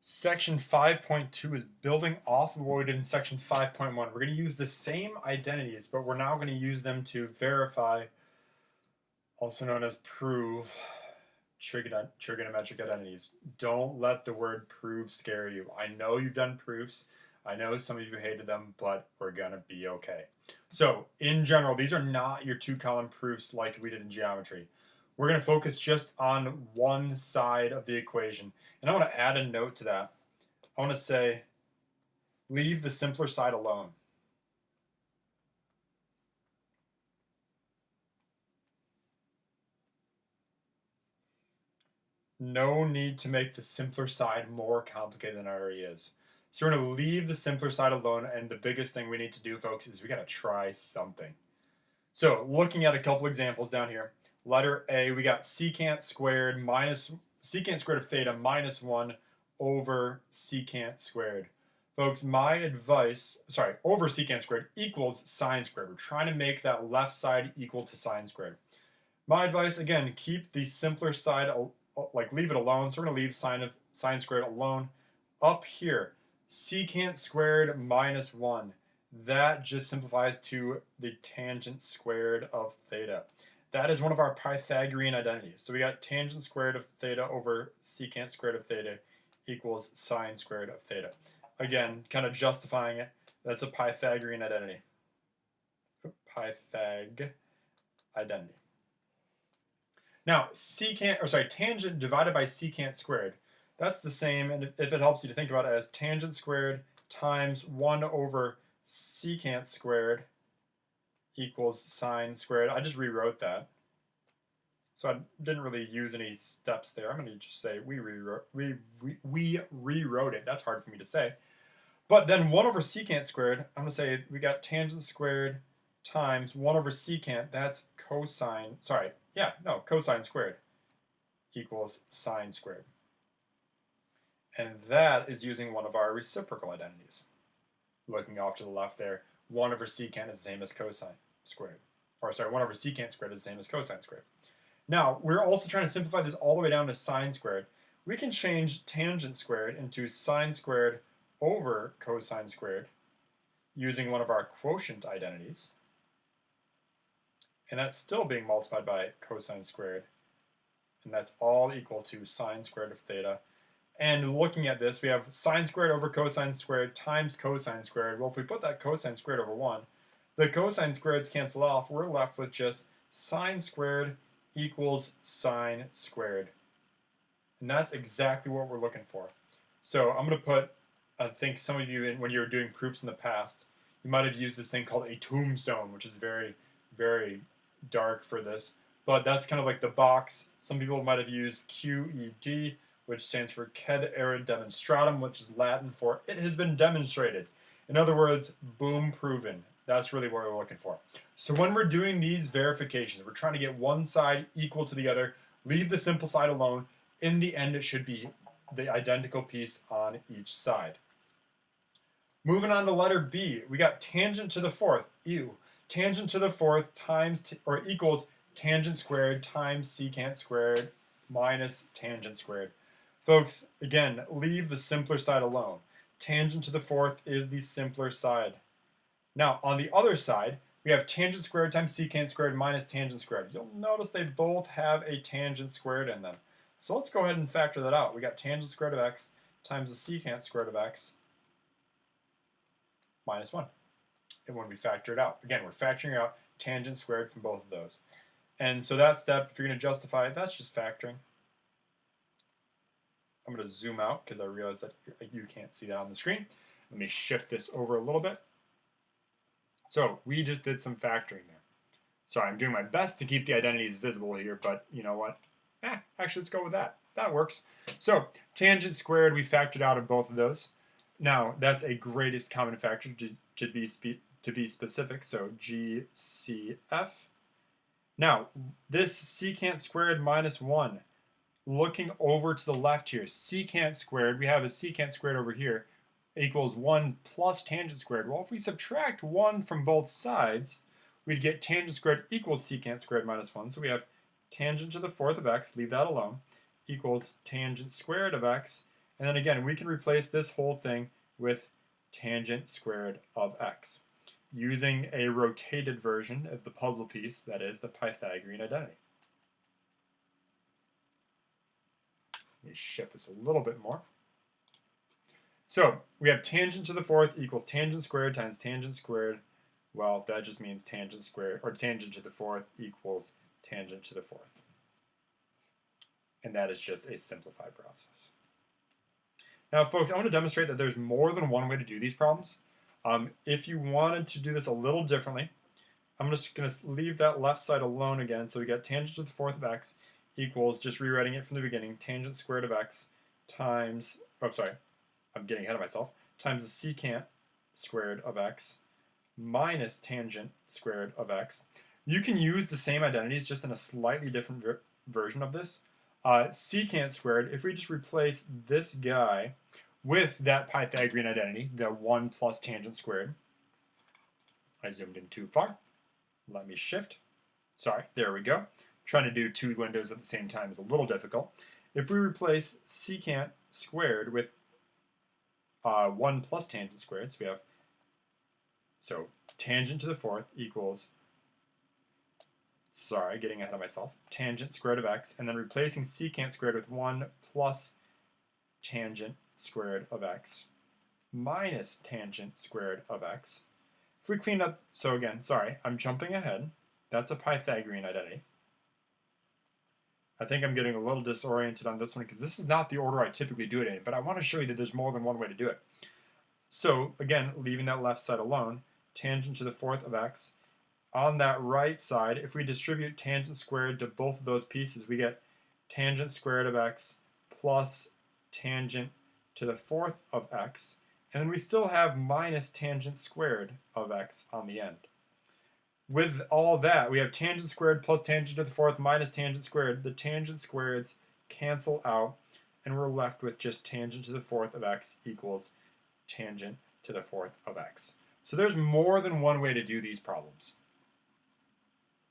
Section 5.2 is building off of what we did in section 5.1. We're going to use the same identities, but we're now going to use them to also known as prove, trigonometric identities. Don't let the word prove scare you. I know you've done proofs. I know some of you hated them, but we're going to be okay. So, in general, these are not your two-column proofs like we did in geometry. We're going to focus just on one side of the equation. And I want to add a note to that. I want to say, leave the simpler side alone. No need to make the simpler side more complicated than it already is. So we're going to leave the simpler side alone, and the biggest thing we need to do, folks, is we got to try something. So looking at a couple examples down here, letter A, we got secant squared of theta minus 1 over secant squared. Folks, my advice, over secant squared equals sine squared. We're trying to make that left side equal to sine squared. My advice, again, keep the simpler side, leave it alone. So we're going to leave sine squared alone. Up here, secant squared minus 1. That just simplifies to the tangent squared of theta. That is one of our Pythagorean identities. So we got tangent squared of theta over secant squared of theta equals sine squared of theta. Again, kind of justifying it. That's a Pythagorean identity. Pythag identity. Now, tangent divided by secant squared. That's the same, and if it helps you to think about it as tangent squared times 1 over secant squared equals sine squared. I just rewrote that. So I didn't really use any steps there. I'm going to just say we rewrote it. That's hard for me to say. But then 1 over secant squared, I'm going to say we got tangent squared times 1 over secant. That's cosine squared equals sine squared. And that is using one of our reciprocal identities. Looking off to the left there, 1 over secant is the same as cosine squared. 1 over secant squared is the same as cosine squared. Now, we're also trying to simplify this all the way down to sine squared. We can change tangent squared into sine squared over cosine squared using one of our quotient identities. And that's still being multiplied by cosine squared. And that's all equal to sine squared of theta. And looking at this, we have sine squared over cosine squared times cosine squared. Well, if we put that cosine squared over 1, the cosine squareds cancel off. We're left with just sine squared equals sine squared. And that's exactly what we're looking for. So I'm going to put, I think some of you, when you were doing proofs in the past, you might have used this thing called a tombstone, which is very, very dark for this. But that's kind of like the box. Some people might have used QED, which stands for Quod erat demonstratum, which is Latin for it has been demonstrated. In other words, boom, proven. That's really what we're looking for. So when we're doing these verifications, we're trying to get one side equal to the other, leave the simple side alone. In the end, it should be the identical piece on each side. Moving on to letter B, we got tangent to the fourth. Tangent to the fourth equals tangent squared times secant squared minus tangent squared. Folks, again, leave the simpler side alone. Tangent to the fourth is the simpler side. Now, on the other side, we have tangent squared times secant squared minus tangent squared. You'll notice they both have a tangent squared in them. So let's go ahead and factor that out. We got tangent squared of x times the secant squared of x minus 1. And when we factor it out, again, we're factoring out tangent squared from both of those. And so that step, if you're going to justify it, that's just factoring. I'm going to zoom out because I realize that you can't see that on the screen. Let me shift this over a little bit. So we just did some factoring there. Sorry, I'm doing my best to keep the identities visible here, but you know what? Actually, let's go with that. That works. So tangent squared, we factored out of both of those. Now, that's a greatest common factor to be specific, so GCF. Now, this secant squared minus 1, looking over to the left here, secant squared, we have a secant squared over here, equals 1 plus tangent squared. Well, if we subtract 1 from both sides, we'd get tangent squared equals secant squared minus 1. So we have tangent to the fourth of x, leave that alone, equals tangent squared of x. And then again, we can replace this whole thing with tangent squared of x, using a rotated version of the puzzle piece, that is the Pythagorean identity. Let me shift this a little bit more. So we have tangent to the fourth equals tangent squared times tangent squared. Well, that just means tangent squared, or tangent to the fourth equals tangent to the fourth. And that is just a simplified process. Now, folks, I want to demonstrate that there's more than one way to do these problems. If you wanted to do this a little differently, I'm just going to leave that left side alone again. So we got tangent to the fourth of x equals, just rewriting it from the beginning, tangent squared of x times, oh, sorry, I'm getting ahead of myself, times the secant squared of x minus tangent squared of x. You can use the same identities, just in a slightly different version of this. Secant squared, if we just replace this guy with that Pythagorean identity, the 1 plus tangent squared. I zoomed in too far. Let me shift. Sorry, there we go. Trying to do two windows at the same time is a little difficult. If we replace secant squared with 1 plus tangent squared, so we have, so tangent to the fourth equals, sorry, getting ahead of myself, tangent squared of x, and then replacing secant squared with 1 plus tangent squared of x minus tangent squared of x. If we clean up, so again, sorry, I'm jumping ahead. That's a Pythagorean identity. I think I'm getting a little disoriented on this one because this is not the order I typically do it in, but I want to show you that there's more than one way to do it. So again, leaving that left side alone, tangent to the fourth of x. On that right side, if we distribute tangent squared to both of those pieces, we get tangent squared of x plus tangent to the fourth of x. And then we still have minus tangent squared of x on the end. With all that, we have tangent squared plus tangent to the fourth minus tangent squared. The tangent squareds cancel out, and we're left with just tangent to the fourth of x equals tangent to the fourth of x. So there's more than one way to do these problems.